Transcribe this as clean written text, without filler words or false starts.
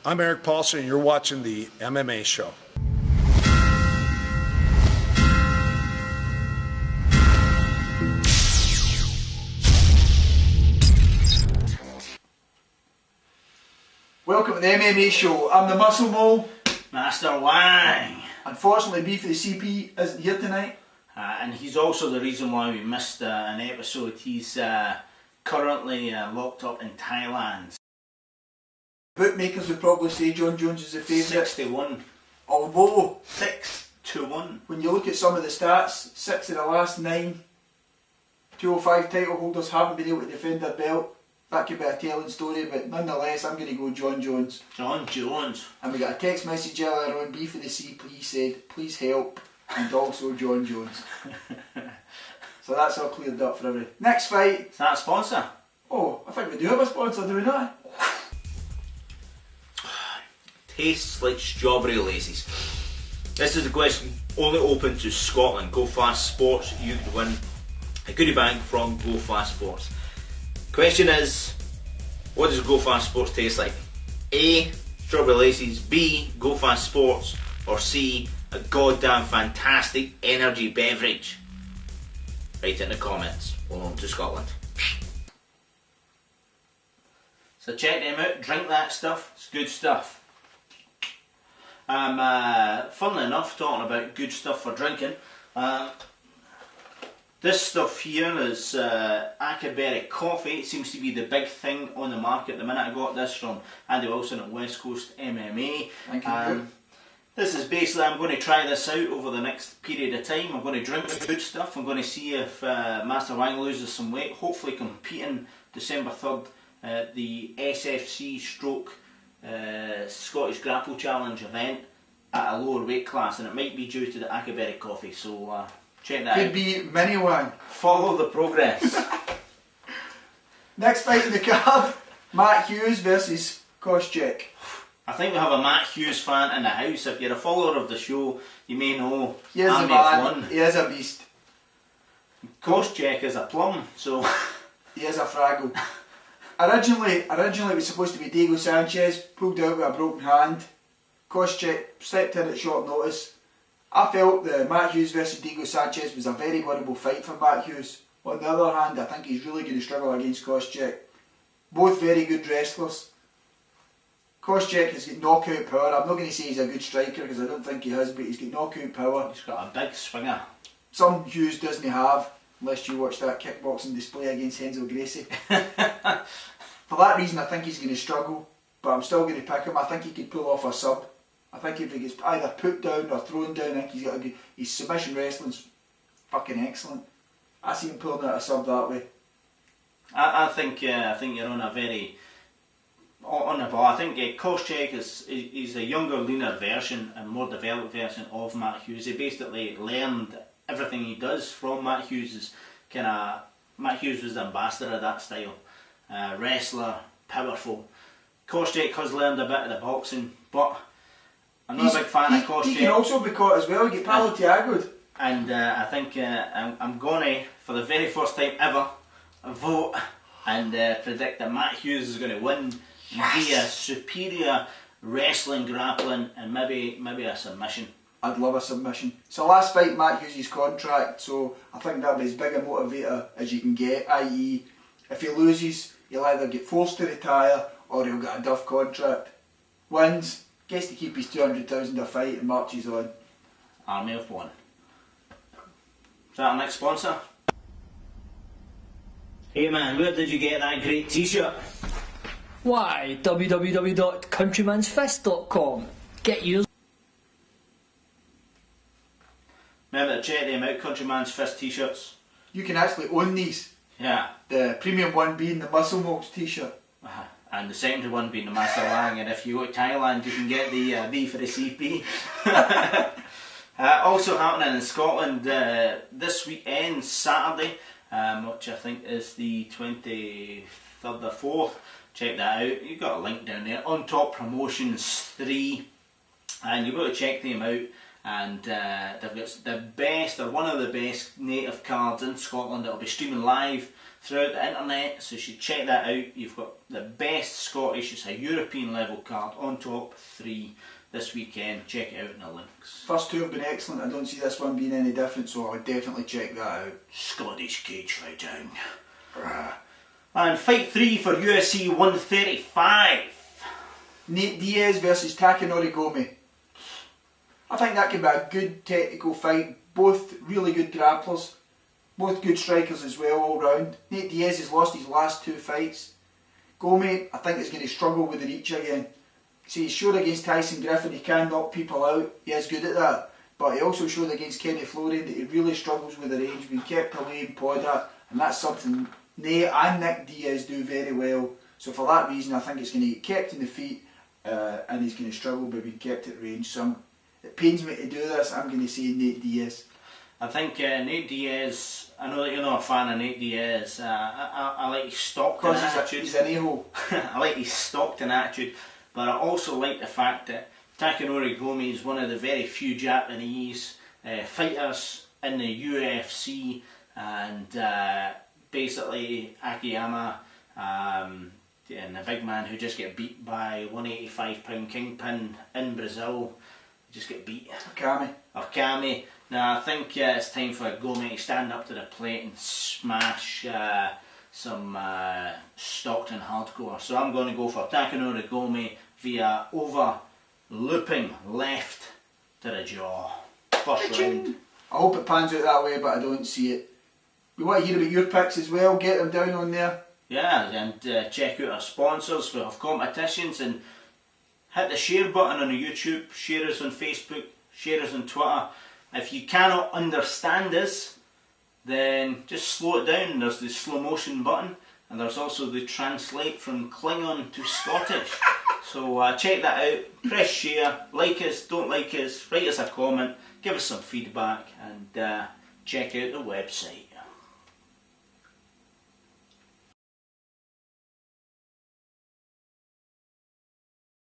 I'm Eric Paulson, and you're watching the MMA Show. Welcome to the MMA Show. I'm the Muscle Mole. Master Wang. Unfortunately, B for the CP isn't here tonight. And he's also the reason why we missed an episode. He's currently locked up in Thailand. Bookmakers would probably say John Jones is the favourite. 6-1. Although, 6-1. when you look at some of the stats, 6 of the last 9 205 title holders haven't been able to defend their belt. That could be a telling story, but nonetheless, I'm going to go John Jones. John Jones. And we got a text message earlier on, B for the C, please said, please help, and also John Jones. So that's all cleared up for everybody. Next fight. Is that a sponsor? Oh, I think we do have a sponsor, do we not? Tastes like strawberry laces. This is a question only open to Scotland. Go Fast Sports, you could win a goodie bag from Go Fast Sports. Question is, what does Go Fast Sports taste like? A, strawberry laces, B, Go Fast Sports, or C, a goddamn fantastic energy beverage? Write it in the comments. Welcome to Scotland. So check them out, drink that stuff, it's good stuff. Funnily enough, talking about good stuff for drinking, this stuff here is Acaberry coffee. It seems to be the big thing on the market at the minute. I got this from Andy Wilson at West Coast MMA. Thank you. This is basically, I'm going to try this out over the next period of time. I'm going to drink the good stuff. I'm going to see if Master Wang loses some weight. Hopefully competing December 3rd at the SFC stroke Scottish Grapple Challenge event at a lower weight class, and it might be due to the Acaberry coffee. So check that out. Could be many one. Follow the progress. Next fight in the card, Matt Hughes versus Koscheck. I think we have a Matt Hughes fan in the house. If you're a follower of the show, you may know He is a man. He is a beast. Koscheck is a plum, so he is a fraggle. Originally it was supposed to be Diego Sanchez, pulled out with a broken hand. Koscheck stepped in at short notice. I felt the Matt Hughes versus Diego Sanchez was a very winnable fight for Matt Hughes. On the other hand, I think he's really going to struggle against Koscheck. Both very good wrestlers. Koscheck has got knockout power. I'm not going to say he's a good striker because I don't think he has, but he's got knockout power. He's got a big swinger. Some Hughes doesn't have, unless you watch that kickboxing display against Henzo Gracie. For that reason, I think he's going to struggle, but I'm still going to pick him. I think he could pull off a sub. I think if he gets either put down or thrown down, I think he's got a good. His submission wrestling's fucking excellent. I see him pulling out a sub that way. I think you're on a very on the ball. I think Koscheck is a younger, leaner version and more developed version of Matt Hughes. He basically learned everything he does from Matt Hughes. Matt Hughes was the ambassador of that style. Wrestler, powerful. Koscheck has learned a bit of the boxing, but I'm not a big fan of Koscheck. He can also be caught as well. You get Paulo Tiago'd. And I think I'm going to, for the very first time ever, vote and predict that Matt Hughes is going to win via superior wrestling, grappling, and maybe a submission. I'd love a submission. It's the last fight Matt Hughes' contract, so I think that'll be as big a motivator as you can get, i.e. if he loses, he'll either get forced to retire or he'll get a duff contract. Wins, gets to keep his 200,000 a fight and marches on. Army of One. Is that our next sponsor? Hey man, where did you get that great t-shirt? Why, www.countrymansfist.com. Get yours. Remember to check them out, Countryman's Fist t-shirts. You can actually own these. Yeah. The premium one being the Muscle Moles t-shirt. And the secondary one being the Master Wang, and if you go to Thailand you can get the B for the CP. Also happening in Scotland this weekend, Saturday, which I think is the 23rd or 4th. Check that out. You've got a link down there. On Top Promotions 3, and you've got to check them out. and they've got the best, or one of the best native cards in Scotland that will be streaming live throughout the internet, so you should check that out. You've got the best Scottish, it's a European level card, on top 3 this weekend. Check it out in the links. First 2 have been excellent. I don't see this one being any different, so I would definitely check that out. Scottish cage fighting. And fight 3 for UFC 135. Nate Diaz versus Takanori Gomi. I think that could be a good technical fight. Both really good grapplers. Both good strikers as well all round. Nate Diaz has lost his last 2 fights. Gomi, I think, is going to struggle with the reach again. See, he showed against Tyson Griffin he can knock people out. He is good at that. But he also showed against Kenny Florian that he really struggles with the range, being kept away and pawed at. And that's something Nate and Nick Diaz do very well. So for that reason, I think it's going to get kept in the feet and he's going to struggle by being kept at range. So it pains me to do this. I'm going to say Nate Diaz. I think Nate Diaz, I know that you're not a fan of Nate Diaz, I like his Stockton attitude. He's an a-hole. I like his Stockton attitude, but I also like the fact that Takanori Gomi is one of the very few Japanese fighters in the UFC, and basically Akiyama and the big man who just get beat by 185-pound Kingpin in Brazil, just get beat. Okami. Now I think it's time for Gomi to stand up to the plate and smash some Stockton hardcore. So I'm going to go for Takanori Gomi via over-looping left to the jaw. First round. I hope it pans out that way, but I don't see it. We want to hear about your picks as well. Get them down on there. Yeah, and check out our sponsors. We have competitions, and hit the share button on the YouTube, share us on Facebook, share us on Twitter. If you cannot understand us, then just slow it down. There's the slow motion button, and there's also the translate from Klingon to Scottish. So check that out, press share, like us, don't like us, write us a comment, give us some feedback, and check out the website.